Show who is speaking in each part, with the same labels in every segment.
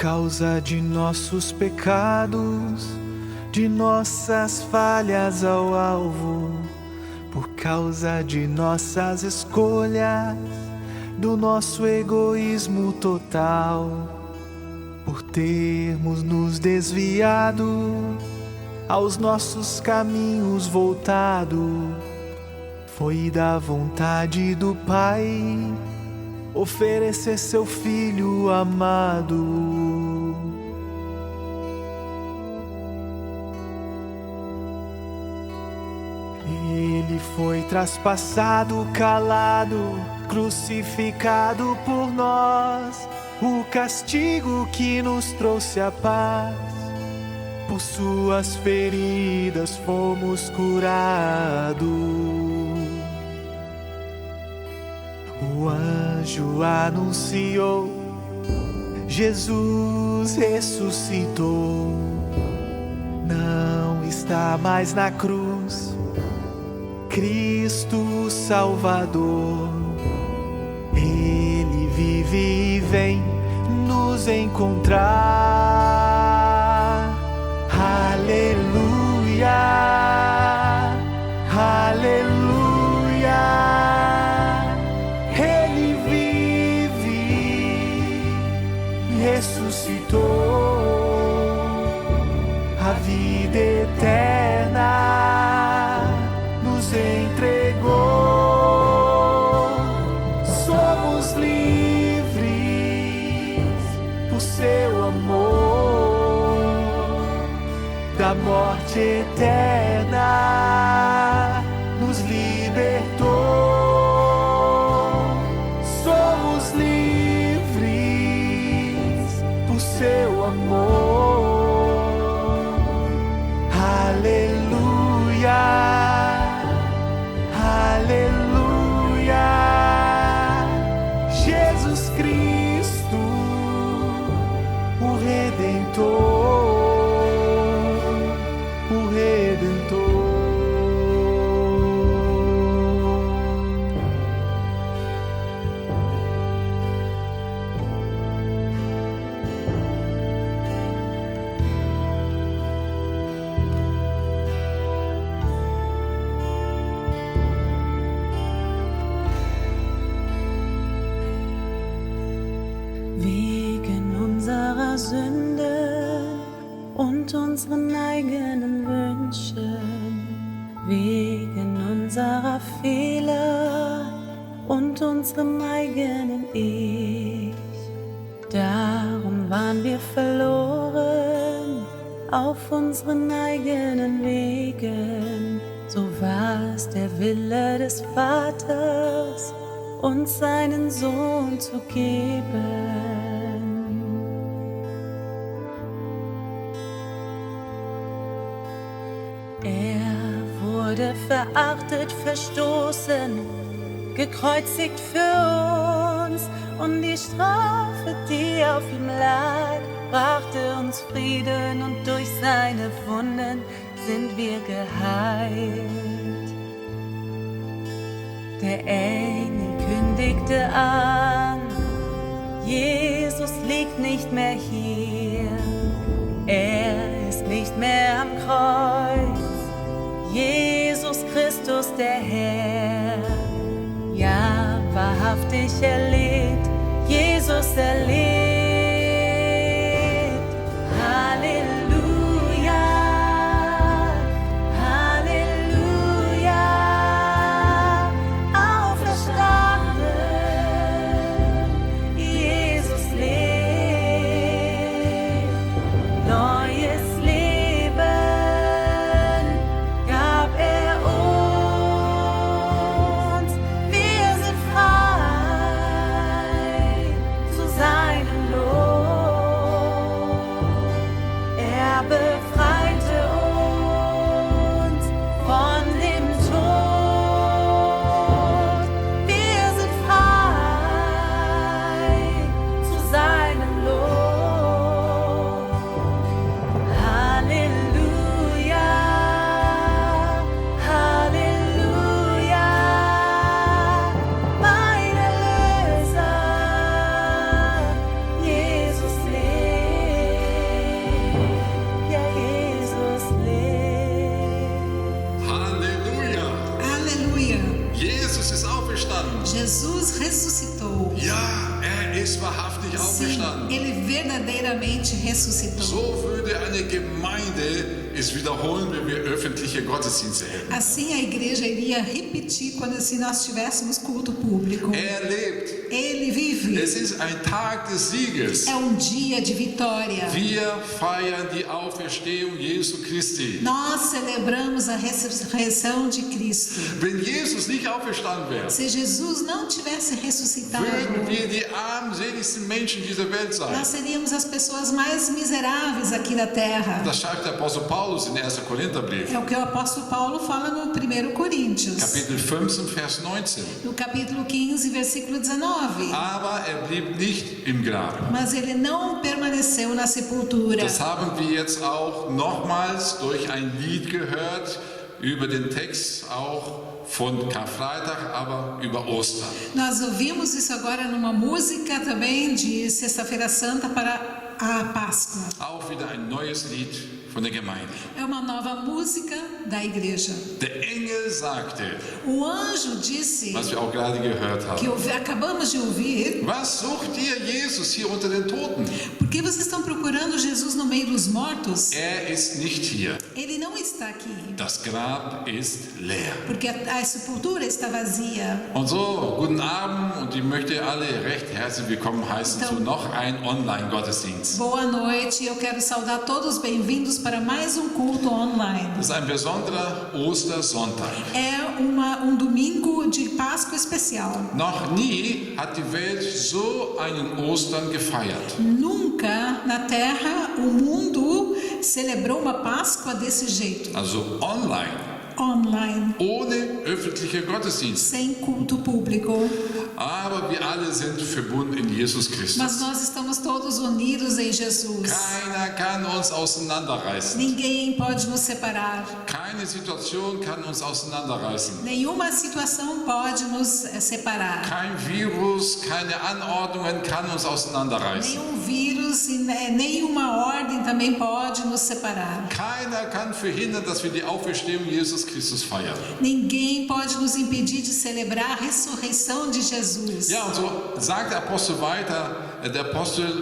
Speaker 1: causa de nossos pecados, de nossas falhas ao alvo, por causa de nossas escolhas, do nosso egoísmo total, por termos nos desviado, aos nossos caminhos voltado. Foi da vontade do Pai oferecer seu Filho amado. Ele foi traspassado, calado, crucificado por nós, o castigo que nos trouxe a paz. Por suas feridas fomos curados. O anjo anunciou: Jesus ressuscitou. Não está mais na cruz, Cristo Salvador. Ele vive e vem nos encontrar. Aleluia, aleluia. Ele vive, ressuscitou, a vida eterna nos entregou. Somos livres por seu amor, da morte eterna nos libertou. Somos livres por seu amor. Aleluia, aleluia. Jesus Cristo, o Redentor, o Redentor.
Speaker 2: Wegen unserer Sünde und unseren eigenen Wünschen, wegen unserer Fehler und unserem eigenen Ich. Darum waren wir verloren auf unseren eigenen Wegen. So war es der Wille des Vaters, uns seinen Sohn zu geben. Er wurde verachtet, verstoßen, gekreuzigt für uns, und die Strafe, die auf ihm lag, brachte uns Frieden, und durch seine Wunden sind wir geheilt. Der Engel kündigte an: Jesus liegt nicht mehr hier, er ist nicht mehr am Kreuz. Jesus Christus, der Herr, ja, wahrhaftig er lebt, Jesus er lebt. Halleluja, Halleluja, auferstanden, Jesus lebt. Neues Leben gab er uns, wir sind frei zu seinem
Speaker 3: auferstanden.
Speaker 4: Ele verdadeiramente ressuscitou.
Speaker 3: So würde eine Gemeinde es wiederholen, wenn wir öffentliche Gottesdienste hätten.
Speaker 4: Assim a igreja iria repetir se nós tivéssemos culto público.
Speaker 3: Er lebt.
Speaker 4: Ele vive.
Speaker 3: Es ist ein Tag des Sieges.
Speaker 4: É dia de vitória.
Speaker 3: Wir feiern die Auferstehung Jesu Christi.
Speaker 4: Nós celebramos a ressurreição de Cristo.
Speaker 3: Wenn Jesus nicht auferstanden wäre,
Speaker 4: Se Jesus não tivesse ressuscitado,
Speaker 3: würden wir die armseligsten Menschen dieser Welt sein.
Speaker 4: nós seríamos as pessoas mais miseráveis aqui na terra.
Speaker 3: Das schreibt der Apostel Paulus in 1. Korintherbrief,
Speaker 4: É o que o apóstolo Paulo fala no 1 Coríntios,
Speaker 3: Kapitel 15, Vers 19.
Speaker 4: no capítulo 15, versículo 19.
Speaker 3: Aber er blieb nicht im Grab.
Speaker 4: Mas ele não permaneceu na sepultura.
Speaker 3: Das haben wir jetzt auch nochmals durch ein Lied gehört, über den Text auch von Karfreitag, aber über Ostern.
Speaker 4: Nós ouvimos isso agora numa música também de Sexta-feira Santa para a Páscoa.
Speaker 3: Auch wieder ein neues Lied von der Gemeinde.
Speaker 4: É uma nova música da igreja.
Speaker 3: Der Engel sagte,
Speaker 4: O anjo disse,
Speaker 3: was wir auch gerade gehört
Speaker 4: que
Speaker 3: haben,
Speaker 4: acabamos de ouvir,
Speaker 3: was sucht ihr Jesus hier unter den Toten?
Speaker 4: por que vocês estão procurando Jesus no meio dos mortos?
Speaker 3: Er ist nicht hier.
Speaker 4: Ele não está aqui,
Speaker 3: Das Grab ist leer.
Speaker 4: porque a sepultura está vazia.
Speaker 3: Und so, guten Abend und ich möchte alle recht herzlich willkommen heißen zu noch einem Online-Gottesdienst.
Speaker 4: Boa noite, eu quero saudar todos bem-vindos para mais culto online.
Speaker 3: Das ist ein besonderer Ostersonntag.
Speaker 4: É domingo de Páscoa especial.
Speaker 3: Noch nie hat die Welt so einen Ostern gefeiert.
Speaker 4: Nunca na Terra o mundo celebrou uma Páscoa desse jeito,
Speaker 3: Also online,
Speaker 4: online,
Speaker 3: ohne öffentliche Gottesdienst.
Speaker 4: sem culto público.
Speaker 3: Aber wir alle sind verbunden in Jesus
Speaker 4: Mas
Speaker 3: Christus.
Speaker 4: nós estamos todos unidos em Jesus.
Speaker 3: Keiner kann uns auseinanderreißen.
Speaker 4: Ninguém pode nos separar.
Speaker 3: Keine Situation kann uns auseinanderreißen.
Speaker 4: Nenhuma situação pode nos separar.
Speaker 3: Kein Virus, keine Anordnungen kann uns auseinanderreißen.
Speaker 4: Nenhum vírus e nenhuma ordem também pode nos separar.
Speaker 3: Keiner kann verhindern, dass wir die Auferstehung Jesus Christus feiern.
Speaker 4: Ninguém pode nos impedir de celebrar a ressurreição de Jesus.
Speaker 3: Ja, und so sagt der Apostel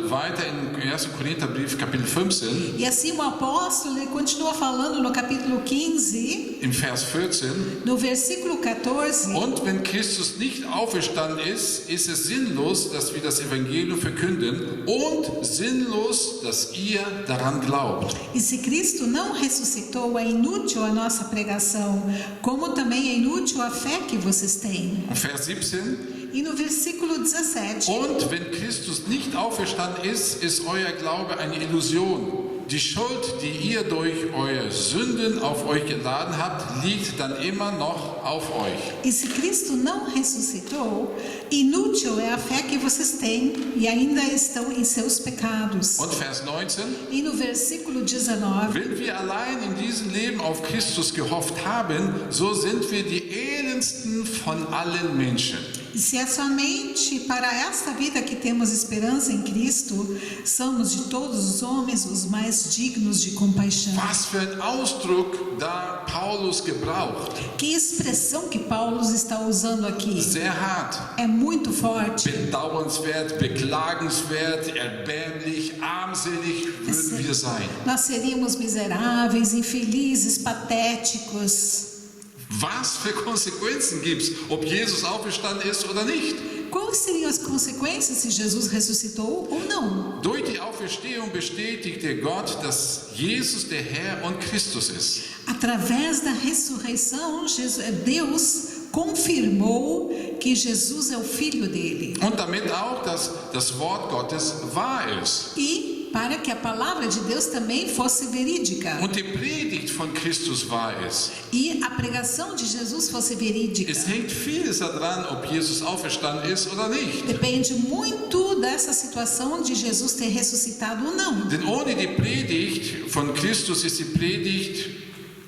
Speaker 3: weiter im 1. Korintherbrief, Kapitel 15,
Speaker 4: E assim o apóstolo ele continua falando no capítulo 15,
Speaker 3: im Vers 14.
Speaker 4: no versículo 14.
Speaker 3: Und wenn Christus nicht auferstanden ist, ist es sinnlos, dass wir das Evangelium verkünden und sinnlos, dass ihr daran glaubt.
Speaker 4: E se Cristo não ressuscitou, é inútil a nossa pregação, como também é inútil a fé que vocês têm.
Speaker 3: Und Vers 17.
Speaker 4: E no versículo 17.
Speaker 3: Und wenn Christus nicht auferstanden ist, ist euer Glaube eine Illusion. Die Schuld, die ihr durch eure Sünden auf euch geladen habt, liegt dann immer noch auf euch.
Speaker 4: E se Cristo não ressuscitou, inútil é a fé que vocês têm e ainda estão em seus pecados.
Speaker 3: Und Vers 19.
Speaker 4: E no versículo 19.
Speaker 3: Wenn wir allein in diesem Leben auf Christus gehofft haben, so sind wir die elendsten von allen Menschen.
Speaker 4: E se é somente para esta vida que temos esperança em Cristo, somos de todos os homens os mais dignos de compaixão.
Speaker 3: Was für ein Ausdruck da Paulus gebraucht.
Speaker 4: Que expressão que Paulo está usando aqui.
Speaker 3: Sehr hart.
Speaker 4: É muito forte.
Speaker 3: Bedauernswert, beklagenswert, erbärmlich, armselig würden wir sein.
Speaker 4: Nós seríamos miseráveis, infelizes, patéticos.
Speaker 3: Was für Konsequenzen gibt es, ob Jesus auferstanden ist oder nicht?
Speaker 4: Quais seriam as consequências se Jesus ressuscitou ou não?
Speaker 3: Durch die Auferstehung bestätigte Gott, dass Jesus der Herr und Christus ist.
Speaker 4: Através da ressurreição, Deus confirmou que Jesus é o Filho dele.
Speaker 3: Und damit auch, dass das Wort Gottes wahr ist.
Speaker 4: E para que a palavra de Deus também fosse verídica.
Speaker 3: Und die Predigt von Christus wahr ist.
Speaker 4: E a pregação de Jesus fosse verídica.
Speaker 3: Es hängt vieles daran, ob Jesus auferstanden ist oder nicht.
Speaker 4: Depende muito dessa situação de Jesus ter ressuscitado ou não.
Speaker 3: Denn ohne die Predigt von Christus ist die Predigt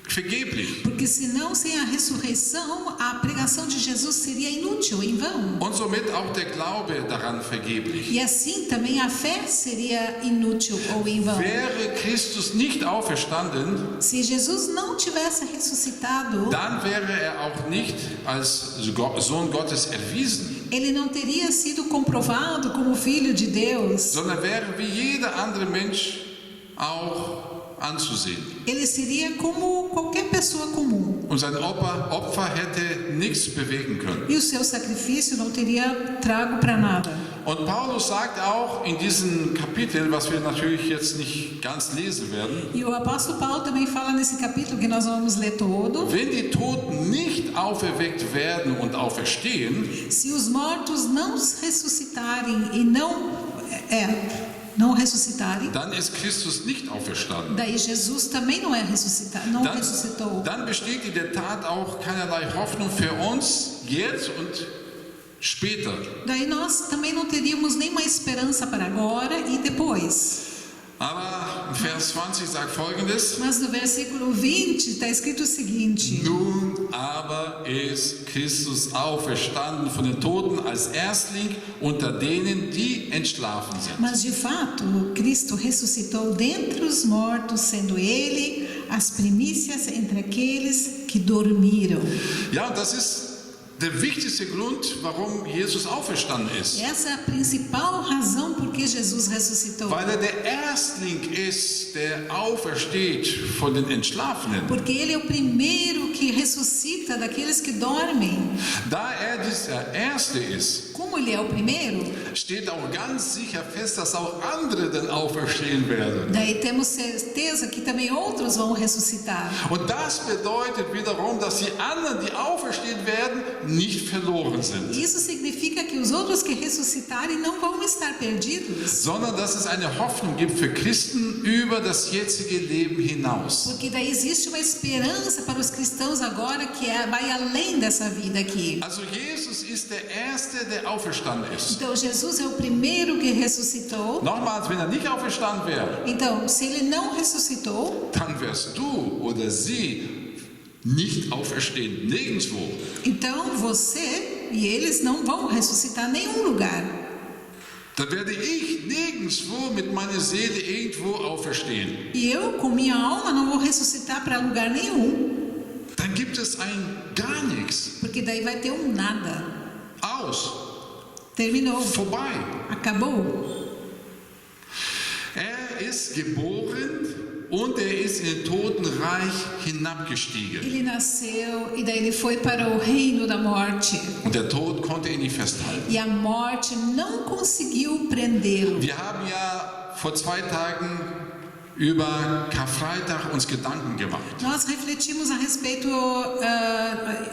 Speaker 3: vergeblich.
Speaker 4: Porque senão, sem a ressurreição, a pregação de Jesus seria inútil, em vão.
Speaker 3: Und somit auch der Glaube daran vergeblich.
Speaker 4: E assim também a fé seria inútil ou em vão.
Speaker 3: Wäre Christus nicht auferstanden,
Speaker 4: Se Jesus não tivesse ressuscitado,
Speaker 3: dann wäre er auch nicht als Sohn Gottes erwiesen.
Speaker 4: Ele não teria sido comprovado como filho de Deus.
Speaker 3: sondern wäre wie jeder andere Mensch auch anzusehen.
Speaker 4: Ele seria como qualquer pessoa comum.
Speaker 3: Und sein Opfer hätte nichts bewegen können.
Speaker 4: E o seu sacrifício não teria trago para nada.
Speaker 3: Und Paulus sagt auch in diesem Kapitel, was wir natürlich jetzt nicht ganz lesen werden,
Speaker 4: E o apóstolo Paulo também fala nesse capítulo que nós vamos ler todo.
Speaker 3: wenn die Toten nicht auferweckt werden und auferstehen,
Speaker 4: Se os mortos não ressuscitarem e não ressuscitarem,
Speaker 3: dann ist Christus nicht auferstanden.
Speaker 4: daí Jesus também não ressuscitou.
Speaker 3: Dann besteht in der Tat auch keinerlei Hoffnung für uns jetzt und später.
Speaker 4: Daí nós também não teríamos nenhuma esperança para agora e depois.
Speaker 3: Aber Vers 20 sagt Folgendes:
Speaker 4: Mas no versículo 20 está escrito o seguinte:
Speaker 3: Nun aber ist Christus auferstanden von den Toten als Erstling unter denen, die entschlafen sind.
Speaker 4: Mas de fato, Cristo ressuscitou dentre os mortos, sendo Ele as primícias entre aqueles que dormiram.
Speaker 3: Ja, und das ist der wichtigste Grund, warum Jesus auferstanden ist.
Speaker 4: Essa é a principal razão por que Jesus ressuscitou.
Speaker 3: Weil er der Erstling ist, der aufersteht von den Entschlafenen.
Speaker 4: Porque Ele é o primeiro que ressuscita daqueles que dormem.
Speaker 3: Da er dieser Erste ist,
Speaker 4: Como Ele é o primeiro,
Speaker 3: steht auch ganz sicher fest, dass auch andere dann auferstehen werden.
Speaker 4: daí temos certeza que também outros vão ressuscitar.
Speaker 3: Und das bedeutet wiederum, dass die anderen, die auferstehen werden, nicht verloren sind,
Speaker 4: Isso significa que os outros que ressuscitarem não vão estar perdidos.
Speaker 3: sondern dass es eine Hoffnung gibt für Christen über das jetzige Leben hinaus.
Speaker 4: Porque daí existe uma esperança para os cristãos agora que vai além dessa vida aqui.
Speaker 3: Also Jesus ist der Erste, der auferstanden ist.
Speaker 4: Então Jesus é o primeiro que ressuscitou.
Speaker 3: Nochmals, wenn er nicht auferstanden wäre,
Speaker 4: Então, se ele não ressuscitou,
Speaker 3: dann wärst du oder sie nicht auferstehen, nirgendwo.
Speaker 4: então você e eles não vão ressuscitar em nenhum lugar.
Speaker 3: Dann werde ich nirgendwo mit meiner Seele irgendwo auferstehen.
Speaker 4: E eu, com minha alma, não vou ressuscitar para lugar nenhum.
Speaker 3: Dann gibt es ein gar nichts.
Speaker 4: Porque daí vai ter um nada.
Speaker 3: Aus.
Speaker 4: Terminou.
Speaker 3: Vorbei.
Speaker 4: Acabou.
Speaker 3: Er ist geboren und er ist in den Totenreich hinabgestiegen.
Speaker 4: Ele nasceu e daí ele foi para o reino da morte.
Speaker 3: Und der Tod konnte ihn nicht festhalten.
Speaker 4: E a morte não conseguiu prendê-lo.
Speaker 3: Wir haben ja vor 2 Tagen über Karfreitag uns Gedanken gemacht.
Speaker 4: Nós refletimos a respeito,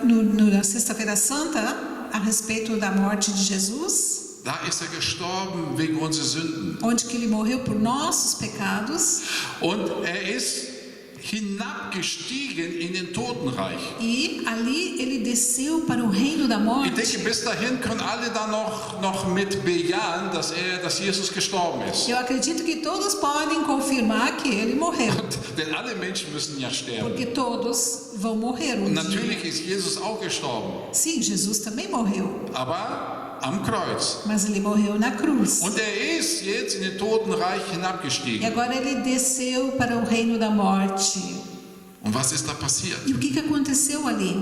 Speaker 4: na Sexta-feira Santa, a respeito da morte de Jesus,
Speaker 3: Da ist er gestorben wegen unserer Sünden.
Speaker 4: onde que ele morreu por nossos pecados
Speaker 3: Und er ist hinabgestiegen in den Totenreich.
Speaker 4: e ali ele desceu para o reino da
Speaker 3: Ich
Speaker 4: morte.
Speaker 3: denke, bis dahin können alle da noch mit bejahen, dass Jesus gestorben ist.
Speaker 4: Eu acredito que todos podem confirmar que ele morreu,
Speaker 3: Denn alle Menschen müssen ja sterben.
Speaker 4: porque todos vão morrer
Speaker 3: Und
Speaker 4: um dia.
Speaker 3: natürlich ist Jesus auch gestorben,
Speaker 4: Sim, Jesus também morreu,
Speaker 3: aber am Kreuz.
Speaker 4: mas ele morreu na cruz.
Speaker 3: Und er ist jetzt in den Totenreich
Speaker 4: E
Speaker 3: hinabgestiegen.
Speaker 4: agora ele desceu para o reino da morte.
Speaker 3: Und was ist da passiert?
Speaker 4: E o que aconteceu ali?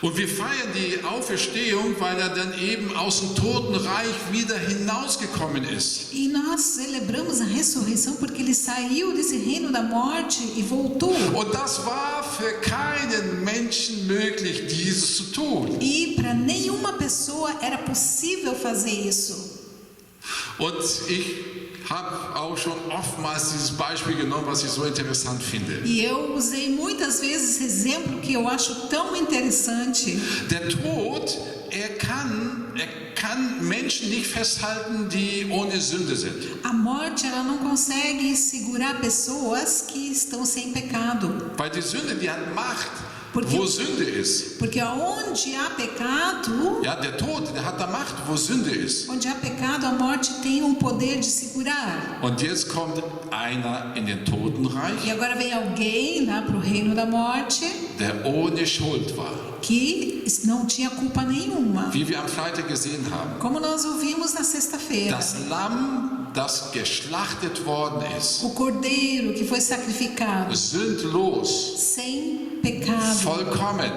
Speaker 3: Und wir feiern die Auferstehung, weil er dann eben aus dem Totenreich wieder hinausgekommen ist.
Speaker 4: E nós celebramos a ressurreição porque ele saiu desse reino da morte e voltou.
Speaker 3: Und das war für keinen Menschen möglich, dieses zu tun.
Speaker 4: E para nenhuma pessoa era possível fazer isso.
Speaker 3: Und ich habe auch schon oftmals dieses Beispiel genommen, was ich so interessant finde.
Speaker 4: E eu usei muitas vezes esse exemplo que eu acho tão interessante.
Speaker 3: Der Tod, er kann Menschen nicht festhalten, die ohne Sünde sind.
Speaker 4: A morte, ela não consegue segurar pessoas que estão sem pecado.
Speaker 3: Weil die Sünde, die hat Macht,
Speaker 4: Porque-
Speaker 3: wo Sünde ist.
Speaker 4: Porque onde há pecado,
Speaker 3: Ja, der Tod, der hat da Macht, wo Sünde ist.
Speaker 4: onde há pecado, a morte tem um poder de segurar.
Speaker 3: Und jetzt kommt einer in den Totenreich,
Speaker 4: E agora vem alguém lá para o reino da morte
Speaker 3: der ohne Schuld war.
Speaker 4: que não tinha culpa nenhuma.
Speaker 3: Wie wir am Freitag gesehen haben.
Speaker 4: Como nós ouvimos na sexta-feira.
Speaker 3: Das Lamm, das geschlachtet worden ist,
Speaker 4: O cordeiro que foi sacrificado
Speaker 3: sündlos,
Speaker 4: sem pecado,
Speaker 3: vollkommen,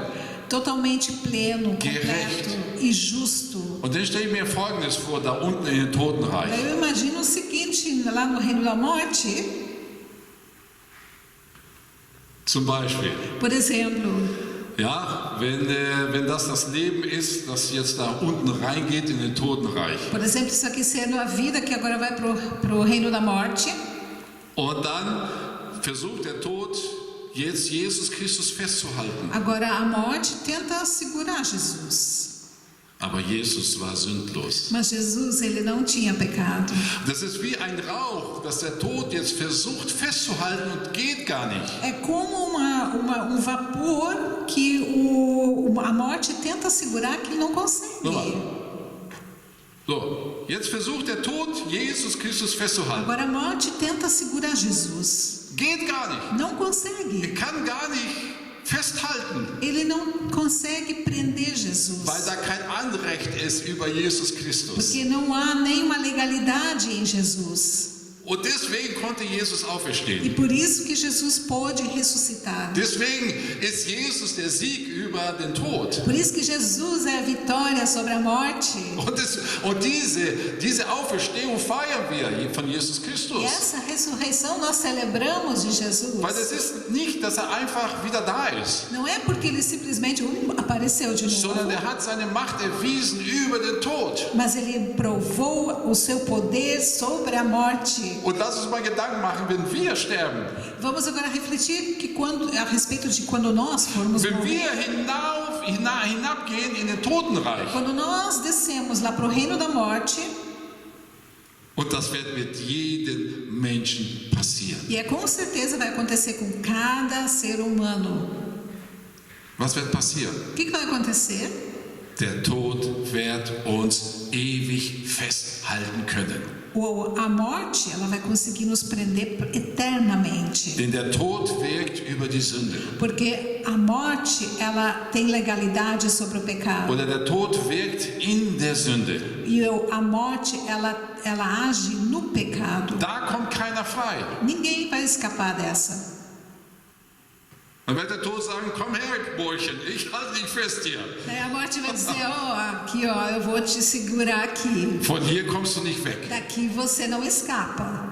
Speaker 4: totalmente pleno,
Speaker 3: Gerecht.
Speaker 4: completo e justo.
Speaker 3: Und dann stelle ich mir Folgendes vor, da unten in den Totenreich.
Speaker 4: Daí eu imagino o seguinte, lá no reino da morte,
Speaker 3: Zum Beispiel,
Speaker 4: por exemplo,
Speaker 3: ja, wenn das Leben ist, das jetzt da unten reingeht in den Totenreich.
Speaker 4: por exemplo, isso aqui sendo a vida que agora vai pro reino da morte,
Speaker 3: Und dann versucht der Tod jetzt Jesus Christus festzuhalten.
Speaker 4: agora a morte tenta segurar Jesus.
Speaker 3: Aber Jesus war sündlos.
Speaker 4: Mas Jesus, ele não tinha pecado.
Speaker 3: Das ist wie ein Rauch, das der Tod jetzt versucht festzuhalten und geht gar nicht.
Speaker 4: É como vapor que a morte tenta segurar que ele não consegue.
Speaker 3: So, jetzt versucht der Tod Jesus Christus festzuhalten.
Speaker 4: Agora a morte tenta segurar Jesus.
Speaker 3: Geht gar nicht.
Speaker 4: Não consegue.
Speaker 3: Kann gar nicht festhalten,
Speaker 4: Ele não consegue prender Jesus.
Speaker 3: weil da kein Anrecht ist über Jesus Christus.
Speaker 4: Porque não há nenhuma legalidade em Jesus.
Speaker 3: Und deswegen konnte Jesus
Speaker 4: E
Speaker 3: auferstehen.
Speaker 4: por isso que Jesus pôde ressuscitar.
Speaker 3: Deswegen ist Jesus der Sieg über den Tod.
Speaker 4: Por isso que Jesus é a vitória sobre a morte.
Speaker 3: Und diese Auferstehung feiern wir von Jesus
Speaker 4: E
Speaker 3: Christus.
Speaker 4: essa ressurreição nós celebramos de Jesus.
Speaker 3: Weil es ist nicht, dass er einfach wieder da ist,
Speaker 4: Não é porque ele simplesmente apareceu de
Speaker 3: sondern
Speaker 4: novo,
Speaker 3: er hat seine Macht erwiesen über den Tod.
Speaker 4: mas ele provou o seu poder sobre a morte.
Speaker 3: Und lass uns mal Gedanken machen, wenn wir sterben,
Speaker 4: Vamos agora refletir que a respeito de quando nós formos
Speaker 3: wenn
Speaker 4: morrer.
Speaker 3: wir hinabgehen in den Totenreich.
Speaker 4: Quando nós descemos lá para o reino da morte,
Speaker 3: Und das wird mit jedem Menschen passieren.
Speaker 4: e com certeza vai acontecer com cada ser humano.
Speaker 3: Was wird passieren?
Speaker 4: O que vai acontecer?
Speaker 3: Der Tod wird uns ewig festhalten können.
Speaker 4: A morte, ela vai conseguir nos prender eternamente.
Speaker 3: Denn der Tod wirkt über die Sünde.
Speaker 4: Porque a morte, ela tem legalidade sobre o pecado.
Speaker 3: Oder der Tod wirkt in der Sünde.
Speaker 4: E a morte, ela age no pecado.
Speaker 3: Da kommt keiner frei.
Speaker 4: Ninguém vai escapar dessa.
Speaker 3: Dann wird der Tod sagen, komm her, Burschen, ich halte dich fest hier.
Speaker 4: Daí a morte vai dizer, aqui, eu vou te segurar aqui.
Speaker 3: Von hier kommst du nicht weg.
Speaker 4: Daqui você não escapa.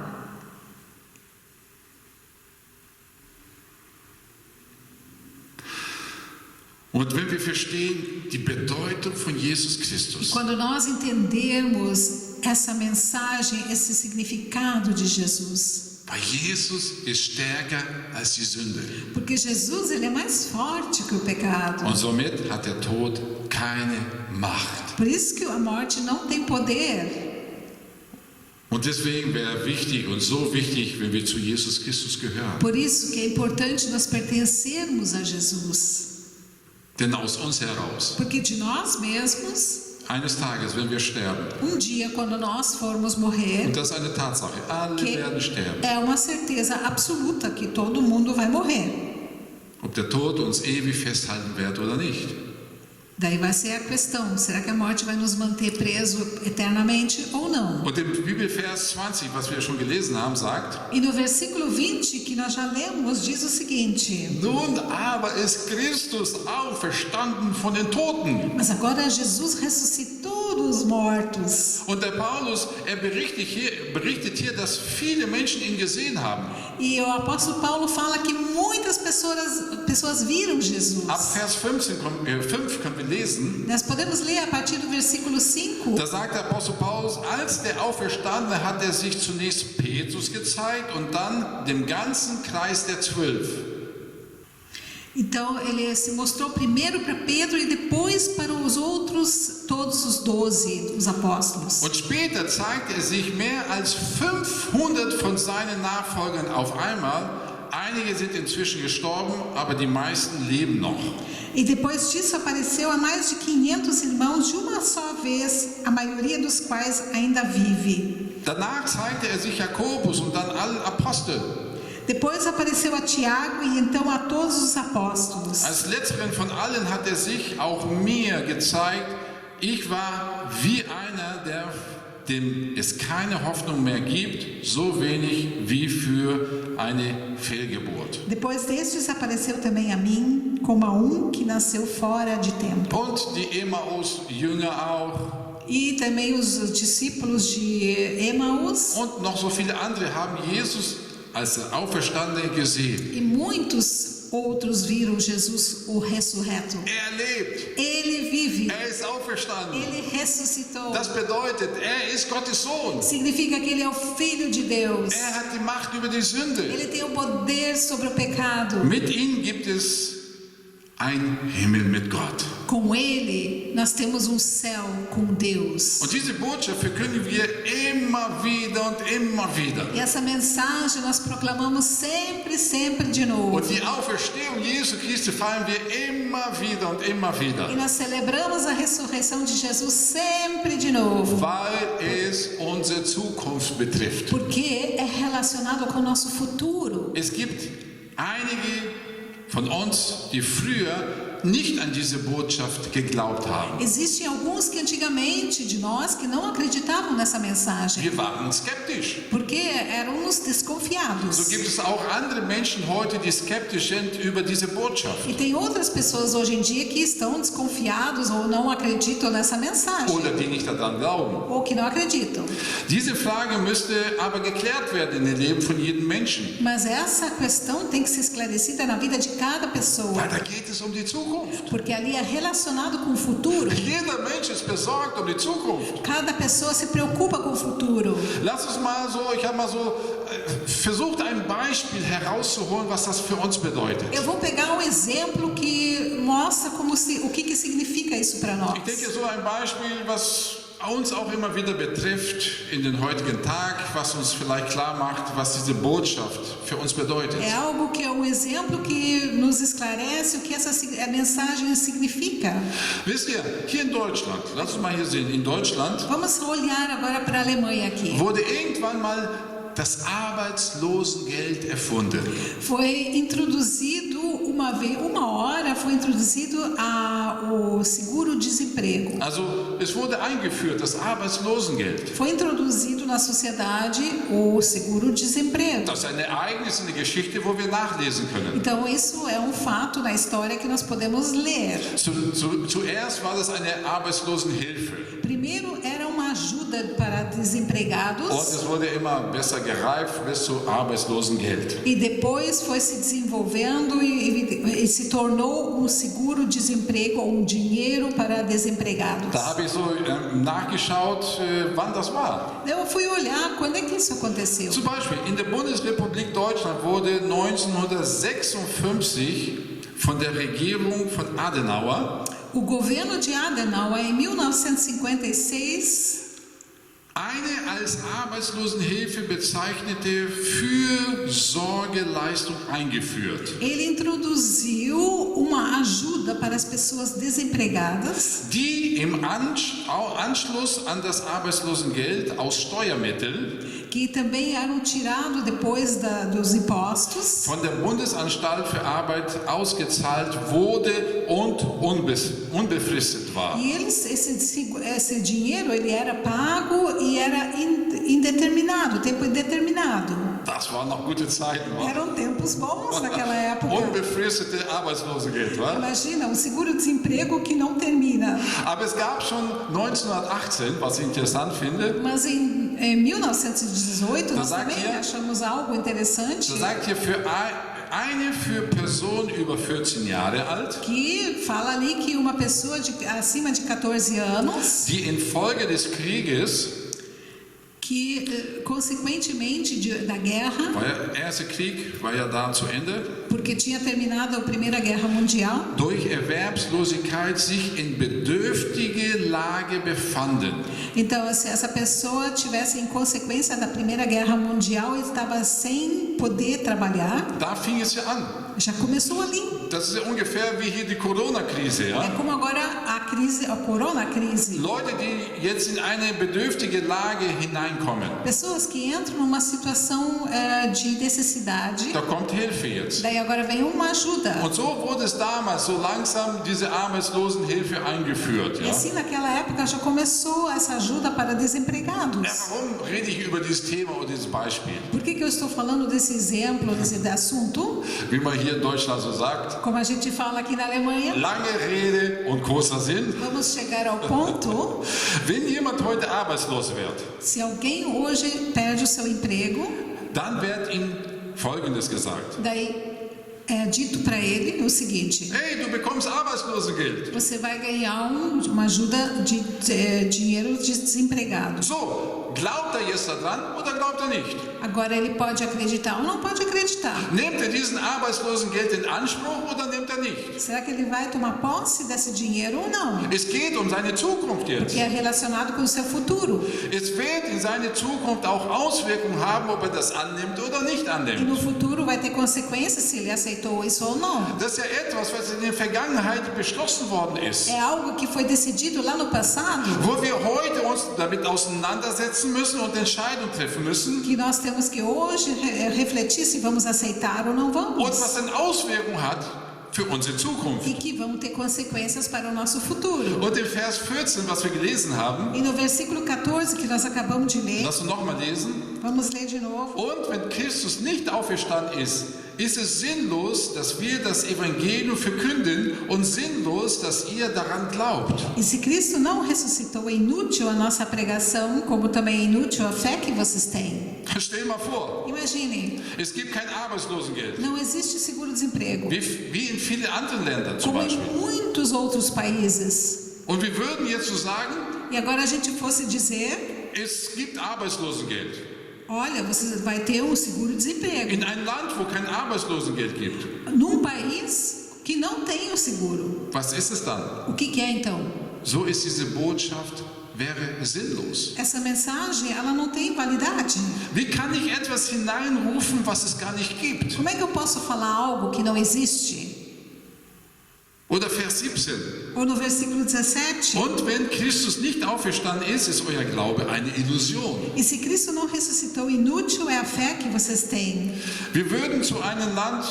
Speaker 3: Und wenn wir verstehen die Bedeutung von Jesus Christus,
Speaker 4: Quando nós entendermos essa mensagem, esse significado de Jesus,
Speaker 3: weil Jesus ist stärker als die Sünde.
Speaker 4: porque Jesus, ele é mais forte que o pecado.
Speaker 3: Und somit hat der Tod keine Macht.
Speaker 4: Por isso que a morte não tem poder.
Speaker 3: Und deswegen wäre wichtig und so wichtig, wenn wir zu Jesus Christus gehören.
Speaker 4: Por isso que é importante nós pertencermos a Jesus.
Speaker 3: Denn aus uns heraus,
Speaker 4: Porque de nós mesmos,
Speaker 3: eines Tages, wenn wir sterben,
Speaker 4: dia, quando nós formos morrer,
Speaker 3: und das ist eine Tatsache, alle
Speaker 4: que
Speaker 3: werden sterben.
Speaker 4: é uma certeza absoluta que todo mundo vai morrer.
Speaker 3: Ob der Tod uns ewig festhalten wird oder nicht.
Speaker 4: Daí vai ser a questão, será que a morte vai nos manter preso eternamente ou não?
Speaker 3: Und im Bibelvers 20, was wir schon gelesen haben, sagt,
Speaker 4: E no versículo 20, que nós já lemos, diz o seguinte:
Speaker 3: nun aber ist Christus auferstanden von den Toten.
Speaker 4: mas agora Jesus ressuscitou dos mortos.
Speaker 3: Und der Paulus, er berichtet hier, dass viele Menschen ihn gesehen haben.
Speaker 4: E o apóstolo Paulo fala que muitas pessoas viram Jesus.
Speaker 3: Ab Vers 5 können wir lesen,
Speaker 4: Nós podemos ler a partir do versículo 5.
Speaker 3: da sagt der Apostel Paulus, als der Auferstandene hat er sich zunächst Petrus gezeigt und dann dem ganzen Kreis der 12.
Speaker 4: Então ele se mostrou primeiro para Pedro e depois para os outros, todos os 12, os apóstolos.
Speaker 3: Und später zeigte er sich mehr als 500 von seinen Nachfolgern auf einmal. Einige sind inzwischen gestorben, aber die meisten leben noch.
Speaker 4: E depois disso apareceu a mais de 500 irmãos de uma só vez, a maioria dos quais ainda vive.
Speaker 3: Danach zeigte er sich Jakobus und dann allen Aposteln.
Speaker 4: Depois apareceu a Tiago e então a todos os apóstolos.
Speaker 3: Als letzteren von allen hat er sich auch mir gezeigt. Ich war wie einer, der dem es keine Hoffnung mehr gibt, so wenig wie für eine Fehlgeburt.
Speaker 4: Depois destes apareceu também a mim como a que nasceu fora de tempo.
Speaker 3: Und die Emmaus-Jünger auch.
Speaker 4: E também os discípulos de Emaús
Speaker 3: Und noch so viele andere haben Jesus als der Auferstandene gesehen.
Speaker 4: e muitos outros viram Jesus, o ressurreto.
Speaker 3: Er lebt,
Speaker 4: Ele vive,
Speaker 3: er ist auferstanden.
Speaker 4: ele ressuscitou.
Speaker 3: Das bedeutet, er ist Gottes Sohn.
Speaker 4: Significa que ele é o Filho de Deus.
Speaker 3: Er hat die Macht über die Sünde.
Speaker 4: Ele tem o poder sobre o pecado.
Speaker 3: Mit ihm gibt es ein Himmel mit Gott.
Speaker 4: Com ele, nós temos um céu com Deus.
Speaker 3: Und diese Botschaft verkündigen wir immer wieder und immer wieder.
Speaker 4: E essa mensagem nós proclamamos sempre, sempre de novo.
Speaker 3: Und die Auferstehung Jesu Christi feiern wir immer wieder und immer
Speaker 4: E
Speaker 3: wieder.
Speaker 4: nós celebramos a ressurreição de Jesus sempre de novo.
Speaker 3: Weil es unsere Zukunft betrifft.
Speaker 4: Porque é relacionado com o nosso futuro.
Speaker 3: Es gibt einige von uns, die früher nicht an diese Botschaft geglaubt haben.
Speaker 4: Existem alguns que antigamente de nós que não acreditavam nessa mensagem.
Speaker 3: Wir waren skeptisch.
Speaker 4: Porque éramos desconfiados.
Speaker 3: So gibt es auch andere Menschen heute, die skeptisch sind über diese Botschaft.
Speaker 4: E tem outras pessoas hoje em dia que estão desconfiados ou não acreditam nessa mensagem.
Speaker 3: Oder die nicht daran glauben.
Speaker 4: Ou que não acreditam.
Speaker 3: Diese Frage müsste aber geklärt werden in dem Leben von jedem Menschen.
Speaker 4: Mas essa questão tem que ser esclarecida na vida de cada pessoa.
Speaker 3: Weil da geht es um die Zukunft.
Speaker 4: Porque ali é relacionado com o futuro.
Speaker 3: Jeder Mensch ist besorgt um die Zukunft.
Speaker 4: Cada pessoa se preocupa com o futuro.
Speaker 3: Lass uns mal so, ich habe mal so versucht, ein Beispiel herauszuholen, was das für uns bedeutet.
Speaker 4: Eu vou pegar um exemplo que mostra o que significa isso para nós.
Speaker 3: Ich denke, so ein Beispiel, was uns auch immer wieder betrifft in den heutigen Tag, was uns vielleicht klar macht, was diese Botschaft für uns bedeutet.
Speaker 4: É algo que é um exemplo que nos esclarece o que essa mensagem significa.
Speaker 3: Wisst ihr, hier in Deutschland, lasst uns mal hier sehen, in Deutschland
Speaker 4: Vamos olhar agora para a Alemanha aqui.
Speaker 3: wurde irgendwann mal das Arbeitslosengeld erfunden.
Speaker 4: Foi introduzido uma hora foi introduzido o seguro-desemprego.
Speaker 3: Also es wurde eingeführt, das Arbeitslosengeld.
Speaker 4: Foi introduzido na sociedade o seguro-desemprego.
Speaker 3: Das ist ein Ereignis in der Geschichte, wo wir nachlesen können.
Speaker 4: Então isso é um fato na história que nós podemos ler.
Speaker 3: Zuerst war das eine Arbeitslosenhilfe.
Speaker 4: Primeiro era uma ajuda para desempregados.
Speaker 3: Und es wurde immer besser gereift bis zu Arbeitslosengeld.
Speaker 4: E depois foi se desenvolvendo e se tornou um seguro-desemprego ou um dinheiro para desempregados.
Speaker 3: Da habe ich so nachgeschaut, wann das war.
Speaker 4: Eu fui olhar quando é que isso aconteceu.
Speaker 3: Zum Beispiel in der Bundesrepublik Deutschland wurde 1956 von der Regierung von Adenauer
Speaker 4: O governo de Adenauer, em 1956,
Speaker 3: eine als Arbeitslosenhilfe bezeichnete Fürsorgeleistung eingeführt,
Speaker 4: ele introduziu uma ajuda para as pessoas desempregadas,
Speaker 3: die im Anschluss an das Arbeitslosengeld aus Steuermitteln
Speaker 4: que também eram tirados depois dos impostos,
Speaker 3: von der Bundesanstalt für Arbeit ausgezahlt wurde und unbefristet war.
Speaker 4: e esse dinheiro ele era pago e era indeterminado, tempo indeterminado.
Speaker 3: Das waren noch gute Zeiten, wa?
Speaker 4: Eram tempos bons naquela época.
Speaker 3: Unbefristete Arbeitslosengeld, wa?
Speaker 4: Imagina, um seguro-desemprego que não termina.
Speaker 3: Aber es gab schon 1918, was ich interessant finde,
Speaker 4: Mas em 1918, nós
Speaker 3: sagt
Speaker 4: também
Speaker 3: hier-
Speaker 4: achamos algo interessante,
Speaker 3: da sagt hier eine für Personen über 14 Jahre alt,
Speaker 4: que fala ali que uma pessoa acima de 14 anos,
Speaker 3: die infolge des Krieges,
Speaker 4: que consequentemente da guerra,
Speaker 3: weil der erste Krieg war ja da zu Ende,
Speaker 4: porque tinha terminado a Primeira Guerra Mundial,
Speaker 3: durch Erwerbslosigkeit sich in bedürftige Lage befanden.
Speaker 4: então se essa pessoa tivesse em consequência da Primeira Guerra Mundial e estava sem poder trabalhar,
Speaker 3: Da fing es ja an.
Speaker 4: já começou ali.
Speaker 3: Das ist ja ungefähr wie hier die Corona-Krise,
Speaker 4: É
Speaker 3: ja?
Speaker 4: como agora a Corona-Crise.
Speaker 3: Leute, die jetzt in eine bedürftige Lage hineinkommen. hineinkommen.
Speaker 4: Pessoas que entram numa situação de necessidade,
Speaker 3: Da kommt Hilfe jetzt.
Speaker 4: daí agora vem uma ajuda.
Speaker 3: Und so wurde es damals so langsam diese Arbeitslosenhilfe eingeführt.
Speaker 4: E
Speaker 3: Ja?
Speaker 4: assim, naquela época, já começou essa ajuda para desempregados.
Speaker 3: Ja, warum rede ich über dieses Thema oder dieses Beispiel?
Speaker 4: Por que eu estou falando desse exemplo, desse assunto?
Speaker 3: Wie man hier in Deutschland so sagt,
Speaker 4: Como a gente fala aqui na Alemanha,
Speaker 3: lange Rede und kurzer Sinn.
Speaker 4: vamos chegar ao ponto,
Speaker 3: Wenn jemand heute arbeitslos wird,
Speaker 4: se alguém hoje perde o seu emprego,
Speaker 3: dann wird ihm Folgendes gesagt.
Speaker 4: daí é dito para ele o seguinte:
Speaker 3: Hey, du bekommst Arbeitslosengeld.
Speaker 4: você vai ganhar uma ajuda de dinheiro de desempregado.
Speaker 3: So, glaubt er jetzt daran oder glaubt er nicht?
Speaker 4: Agora ele pode acreditar ou não pode acreditar.
Speaker 3: Nimmt er diesen Arbeitslosengeld in Anspruch oder nimmt er nicht?
Speaker 4: Será que ele vai tomar posse desse dinheiro ou não?
Speaker 3: Es geht um seine Zukunft jetzt.
Speaker 4: Que é relacionado com o seu futuro.
Speaker 3: Es wird in seine Zukunft auch Auswirkungen haben, ob er das annimmt oder nicht
Speaker 4: E no
Speaker 3: annimmt.
Speaker 4: futuro vai ter consequências se ele aceitou isso ou não.
Speaker 3: Das ist ja etwas, was in der Vergangenheit beschlossen worden ist.
Speaker 4: É algo que foi decidido lá no passado,
Speaker 3: Wo wir heute uns damit auseinandersetzen müssen und Entscheidungen treffen müssen.
Speaker 4: que nós temos que hoje refletir se vamos aceitar ou não
Speaker 3: Und
Speaker 4: vamos.
Speaker 3: was eine Auswirkung hat für unsere Zukunft.
Speaker 4: E que vão ter consequências para o nosso futuro.
Speaker 3: Und im Vers 14, was wir gelesen haben,
Speaker 4: E no versículo 14 que nós acabamos de ler,
Speaker 3: lass uns nochmal lesen.
Speaker 4: vamos ler de novo.
Speaker 3: Und wenn Christus nicht auferstanden ist, ist es sinnlos, dass wir das Evangelium verkünden und sinnlos, dass ihr daran glaubt.
Speaker 4: E se Cristo não ressuscitou, é inútil a nossa pregação, como também é inútil a fé que vocês têm.
Speaker 3: Stell mal vor,
Speaker 4: Imagine,
Speaker 3: es gibt kein Arbeitslosengeld,
Speaker 4: não existe seguro-desemprego,
Speaker 3: wie in vielen anderen Ländern zum
Speaker 4: como em
Speaker 3: Beispiel.
Speaker 4: muitos outros países.
Speaker 3: Und wir würden jetzt so sagen,
Speaker 4: E agora a gente fosse dizer,
Speaker 3: es gibt Arbeitslosengeld.
Speaker 4: olha, você vai ter um seguro-desemprego.
Speaker 3: In einem Land, wo kein Arbeitslosengeld gibt,
Speaker 4: Num país que não tem o seguro.
Speaker 3: was ist es dann?
Speaker 4: O que é então?
Speaker 3: So ist diese Botschaft, wäre sinnlos.
Speaker 4: Essa mensagem, ela não tem validade.
Speaker 3: Wie kann ich etwas hineinrufen, was es gar nicht gibt?
Speaker 4: Como é que eu posso falar algo que não existe?
Speaker 3: Oder Vers 17.
Speaker 4: Ou no versículo 17,
Speaker 3: Und wenn Christus nicht auferstanden ist, ist euer Glaube eine Illusion.
Speaker 4: e se Cristo não ressuscitou, inútil é a fé que vocês têm.
Speaker 3: Wir würden zu einem Land,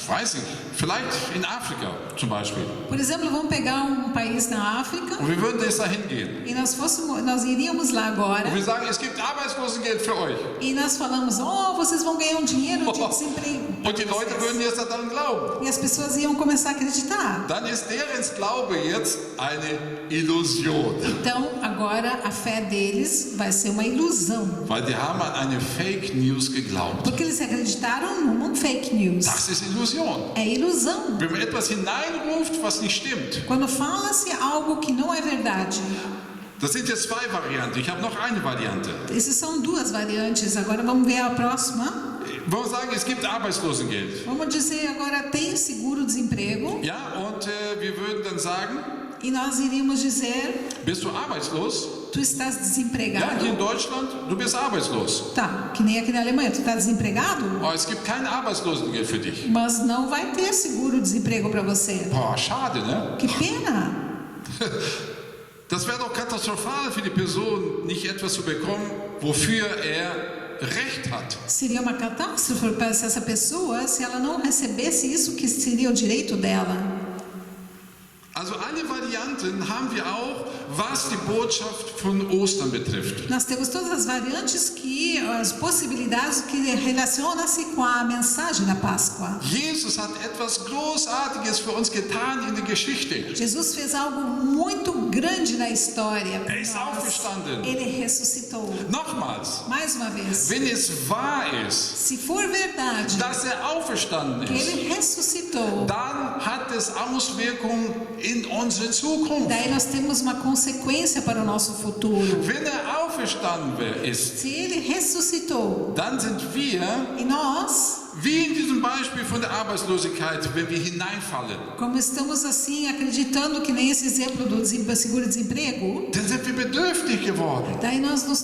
Speaker 3: weiß ich, vielleicht in Afrika zum Beispiel,
Speaker 4: Por exemplo, vamos pegar um país na África
Speaker 3: und wir würden jetzt dahin gehen.
Speaker 4: e nós iríamos lá agora
Speaker 3: Und wir sagen, es gibt Arbeitslosengeld für euch.
Speaker 4: e nós falamos, oh, vocês vão ganhar um dinheiro de desemprego.
Speaker 3: Und die Leute würden jetzt daran glauben.
Speaker 4: E as pessoas iam começar a acreditar.
Speaker 3: Dann ist deren Glaube jetzt eine Illusion.
Speaker 4: Então, agora a fé deles vai ser uma ilusão.
Speaker 3: Weil die haben an eine Fake News geglaubt.
Speaker 4: Porque eles acreditaram numa fake news.
Speaker 3: Das ist Illusion.
Speaker 4: É ilusão.
Speaker 3: Wenn man etwas hineinruft, was nicht stimmt.
Speaker 4: Quando fala-se algo que não é verdade.
Speaker 3: Das sind jetzt zwei Varianten. Ich habe noch eine Variante.
Speaker 4: Essas são duas variantes. Agora vamos ver a próxima.
Speaker 3: Wollen wir sagen, es gibt Arbeitslosengeld.
Speaker 4: Vamos dizer agora tem seguro-desemprego.
Speaker 3: Ja, und wir würden dann sagen,
Speaker 4: E nós iríamos dizer,
Speaker 3: bist du arbeitslos?
Speaker 4: tu estás
Speaker 3: Ja,
Speaker 4: desempregado?
Speaker 3: hier in Deutschland, du bist arbeitslos.
Speaker 4: Tá, que nem aqui na Alemanha, tu está desempregado?
Speaker 3: Aber es gibt kein Arbeitslosengeld für dich.
Speaker 4: Mas não vai ter seguro-desemprego para você.
Speaker 3: Boah, schade, ne?
Speaker 4: Que pena!
Speaker 3: Das wäre doch katastrophal für die Person, nicht etwas zu bekommen, wofür er Recht hat.
Speaker 4: Seria uma catástrofe para essa pessoa se ela não recebesse isso que seria o direito dela.
Speaker 3: Also alle Varianten haben wir auch, was die Botschaft von Ostern betrifft.
Speaker 4: Nós temos todas as variantes que, as possibilidades que relacionam-se com a mensagem da Páscoa.
Speaker 3: Jesus hat etwas Großartiges für uns getan in der Geschichte.
Speaker 4: Jesus fez algo muito grande na história. por
Speaker 3: Er ist
Speaker 4: nós.
Speaker 3: auferstanden.
Speaker 4: Ele ressuscitou.
Speaker 3: Nochmals,
Speaker 4: Mais uma vez.
Speaker 3: wenn es wahr ist,
Speaker 4: Se for verdade
Speaker 3: dass er auferstanden
Speaker 4: que
Speaker 3: ist,
Speaker 4: ele ressuscitou,
Speaker 3: dann hat es Auswirkungen in unsere Zukunft.
Speaker 4: daí nós temos uma consequência para o nosso futuro.
Speaker 3: Wenn er auferstanden ist,
Speaker 4: Se ele ressuscitou
Speaker 3: dann sind wir
Speaker 4: e nós
Speaker 3: wie in diesem Beispiel von der Arbeitslosigkeit, wenn wir hineinfallen,
Speaker 4: como estamos assim acreditando que nem esse exemplo do seguro-desemprego,
Speaker 3: dann sind wir bedürftig geworden.
Speaker 4: daí nós nos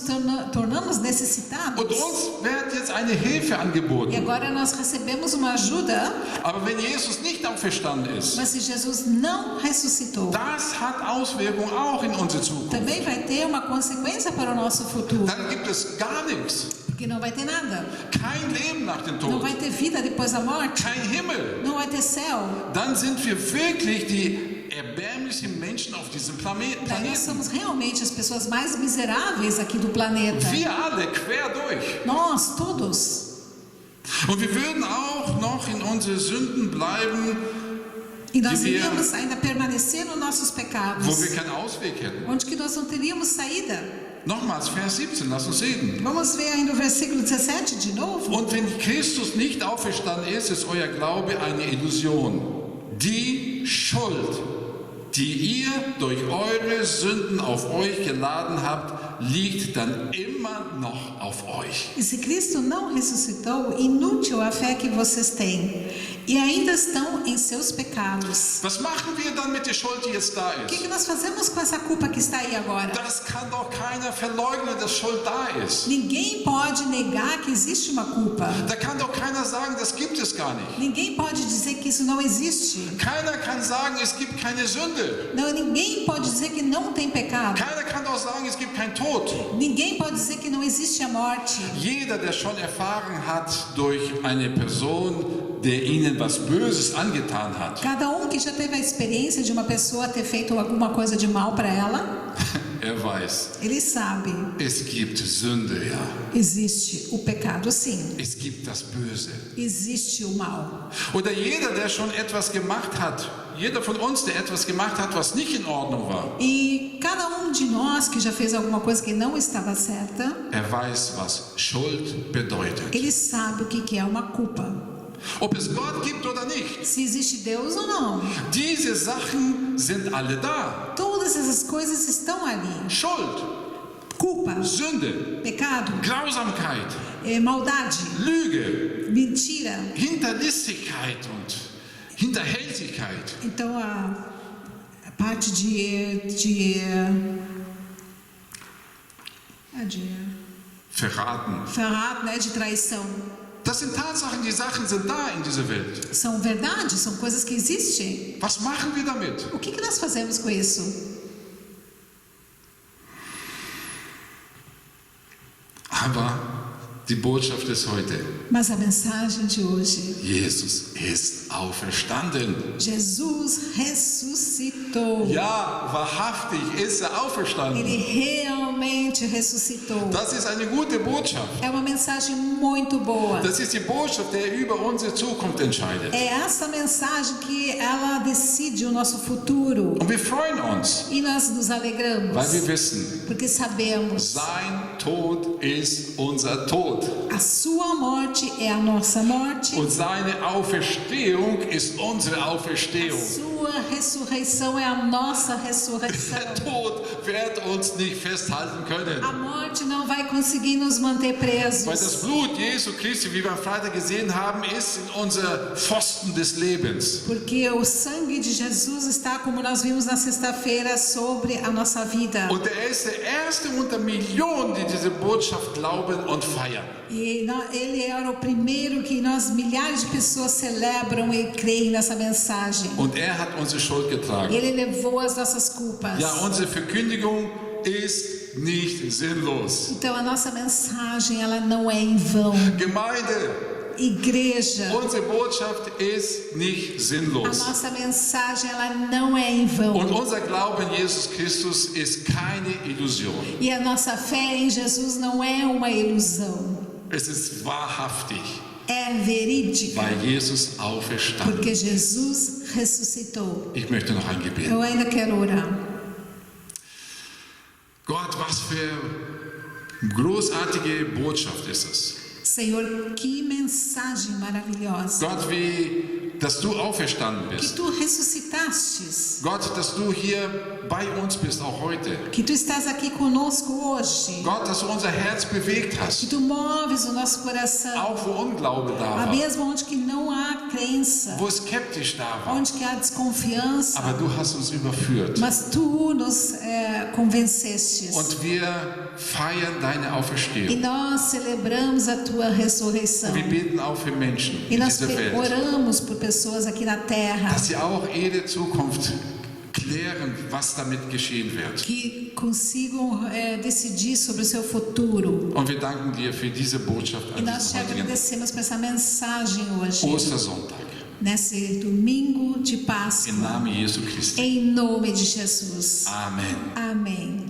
Speaker 4: tornamos
Speaker 3: Und
Speaker 4: necessitados.
Speaker 3: uns wird jetzt eine Hilfe
Speaker 4: E
Speaker 3: angeboten.
Speaker 4: agora nós recebemos uma ajuda,
Speaker 3: Aber wenn Jesus nicht auferstanden ist,
Speaker 4: mas se Jesus não ressuscitou,
Speaker 3: das hat Auswirkungen auch in unsere Zukunft.
Speaker 4: também vai ter uma consequência para o nosso futuro,
Speaker 3: Dann gibt es gar nichts.
Speaker 4: porque não vai ter nada.
Speaker 3: Kein Leben nach dem
Speaker 4: Não
Speaker 3: Tod.
Speaker 4: vai ter vida depois da morte,
Speaker 3: Kein Himmel.
Speaker 4: não vai ter céu.
Speaker 3: Dann sind wir wirklich die erbärmlichen Menschen auf diesem
Speaker 4: Daí nós
Speaker 3: Planeten.
Speaker 4: somos realmente as pessoas mais miseráveis aqui do planeta.
Speaker 3: Wir alle quer durch.
Speaker 4: Nós, todos.
Speaker 3: Und wir würden auch noch in unsere Sünden bleiben,
Speaker 4: E nós
Speaker 3: Devia-
Speaker 4: iríamos ainda permanecer nos nossos pecados,
Speaker 3: wo wir keinen Ausweg hätten.
Speaker 4: onde que nós não teríamos saída.
Speaker 3: Nochmals, Vers 17, lass uns reden.
Speaker 4: Vamos ver ainda o versículo 17 de novo.
Speaker 3: Und wenn Christus nicht auferstanden ist, ist euer Glaube eine Illusion. Die Schuld, die ihr durch eure Sünden auf euch geladen habt, liegt dann immer noch auf euch.
Speaker 4: E se Cristo não ressuscitou, inútil a fé que vocês têm. E ainda estão em seus pecados.
Speaker 3: Was machen wir dann mit der Schuld, die jetzt da
Speaker 4: O que
Speaker 3: ist?
Speaker 4: nós fazemos com essa culpa que está aí agora?
Speaker 3: Das kann doch keiner verleugnen, dass Schuld da ist.
Speaker 4: Ninguém pode negar que existe uma culpa.
Speaker 3: Da kann doch keiner sagen, das gibt es gar nicht.
Speaker 4: Ninguém pode dizer que isso não existe.
Speaker 3: Keiner kann sagen, es gibt keine Sünde.
Speaker 4: Não, ninguém pode dizer que não tem pecado.
Speaker 3: Keiner kann doch sagen, es gibt keinen Tod.
Speaker 4: Ninguém pode dizer que não existe a morte.
Speaker 3: Jeder, der schon erfahren hat durch eine Person, der ihnen was Böses angetan hat,
Speaker 4: Cada que já teve a experiência de uma pessoa ter feito alguma coisa de mal para ela,
Speaker 3: weiß,
Speaker 4: ele sabe,
Speaker 3: es gibt Sünde, ja.
Speaker 4: existe o pecado sim,
Speaker 3: Es gibt das Böse.
Speaker 4: existe o mal.
Speaker 3: Oder jeder, der schon etwas gemacht hat, jeder von uns, der etwas gemacht hat, was nicht in Ordnung war,
Speaker 4: E cada de nós que já fez alguma coisa que não estava certa,
Speaker 3: weiß, was Schuld bedeutet.
Speaker 4: ele sabe o que é uma culpa.
Speaker 3: Ob es Gott gibt oder nicht,
Speaker 4: Se existe Deus ou não.
Speaker 3: diese Sachen sind alle da.
Speaker 4: Todas essas coisas estão ali.
Speaker 3: Schuld,
Speaker 4: Culpa,
Speaker 3: Sünde,
Speaker 4: pecado,
Speaker 3: Grausamkeit,
Speaker 4: maldade,
Speaker 3: Lüge,
Speaker 4: mentira.
Speaker 3: Hinterlistigkeit und Hinterhältigkeit.
Speaker 4: Então a parte de
Speaker 3: Verraten.
Speaker 4: verrato, né, de traição,
Speaker 3: Das sind Tatsachen, die Sachen sind da in dieser Welt.
Speaker 4: são verdades, são coisas que existem.
Speaker 3: Was machen wir damit?
Speaker 4: O que nós fazemos com isso?
Speaker 3: Aber die Botschaft ist heute,
Speaker 4: Mas a mensagem de hoje,
Speaker 3: Jesus ist auferstanden.
Speaker 4: Jesus ressuscitou.
Speaker 3: Ja, wahrhaftig ist er auferstanden.
Speaker 4: Ele realmente ressuscitou.
Speaker 3: Das ist eine gute Botschaft.
Speaker 4: É uma mensagem muito boa.
Speaker 3: Das ist die Botschaft, die über unsere Zukunft entscheidet.
Speaker 4: É essa mensagem que ela decide o nosso futuro.
Speaker 3: Und wir freuen uns,
Speaker 4: E nós nos alegramos,
Speaker 3: weil wir wissen,
Speaker 4: porque sabemos,
Speaker 3: sein Tod ist unser Tod.
Speaker 4: a sua morte é a nossa morte.
Speaker 3: Und seine Auferstehung ist unsere
Speaker 4: A
Speaker 3: Auferstehung.
Speaker 4: sua ressurreição é a nossa ressurreição.
Speaker 3: Der Tod wird uns nicht festhalten können.
Speaker 4: A morte não vai conseguir nos manter
Speaker 3: Weil das
Speaker 4: presos.
Speaker 3: Blut Jesu Christi, wie wir am Freitag gesehen haben, ist in unser Pfosten des Lebens.
Speaker 4: Porque o sangue de Jesus está, como nós vimos na sexta-feira, sobre a nossa vida.
Speaker 3: Und er ist der Erste unter Millionen, die diese Botschaft glauben und feiern.
Speaker 4: E ele era o primeiro que nós, milhares de pessoas, celebram e creem nessa mensagem.
Speaker 3: Und er hat unsere Schuld getragen.
Speaker 4: Ele levou as nossas culpas.
Speaker 3: Ja, unsere Verkündigung ist nicht sinnlos.
Speaker 4: Então a nossa mensagem, ela não é em vão.
Speaker 3: Gemeinde,
Speaker 4: Igreja,
Speaker 3: unsere Botschaft ist nicht
Speaker 4: a
Speaker 3: sinnlos.
Speaker 4: nossa mensagem, ela não é em vão.
Speaker 3: Und unser Glaube in Jesus Christus ist keine Illusion.
Speaker 4: E a nossa fé em Jesus não é uma ilusão.
Speaker 3: Es ist wahrhaftig,
Speaker 4: É verídica,
Speaker 3: weil Jesus auferstanden.
Speaker 4: porque Jesus ressuscitou.
Speaker 3: Ich möchte noch ein Gebet.
Speaker 4: Eu ainda quero orar.
Speaker 3: Gott, was für großartige Botschaft ist es.
Speaker 4: Senhor, que mensagem maravilhosa.
Speaker 3: Gott, wie dass du auferstanden
Speaker 4: que
Speaker 3: bist.
Speaker 4: tu ressuscitastes,
Speaker 3: Gott, dass du hier bei uns bist, auch heute.
Speaker 4: que tu estás aqui conosco hoje,
Speaker 3: Gott, dass du unser Herz bewegt
Speaker 4: que
Speaker 3: hast,
Speaker 4: tu moves o nosso coração,
Speaker 3: auch wo Unglaube da war,
Speaker 4: mesmo onde que não há crença,
Speaker 3: wo es skeptisch da war.
Speaker 4: onde que há desconfiança,
Speaker 3: Aber du hast uns überführt.
Speaker 4: mas tu nos convencestes.
Speaker 3: Und wir feiern deine
Speaker 4: E
Speaker 3: Auferstehung.
Speaker 4: nós celebramos a tua ressurreição.
Speaker 3: Wir beten auch für Menschen
Speaker 4: E
Speaker 3: in
Speaker 4: nós
Speaker 3: dieser Welt,
Speaker 4: oramos por pessoas aqui na terra
Speaker 3: dass sie auch jede Zukunft klären, was damit geschehen wird.
Speaker 4: que consigam decidir sobre o seu futuro.
Speaker 3: Und wir danken dir für diese Botschaft
Speaker 4: E
Speaker 3: an
Speaker 4: nós te
Speaker 3: diesem heutigen
Speaker 4: agradecemos por essa mensagem hoje,
Speaker 3: Ostersonntag.
Speaker 4: nesse domingo de
Speaker 3: Im
Speaker 4: Páscoa.
Speaker 3: Namen Jesu Christi.
Speaker 4: Em nome de Jesus.
Speaker 3: Amen.
Speaker 4: Amém.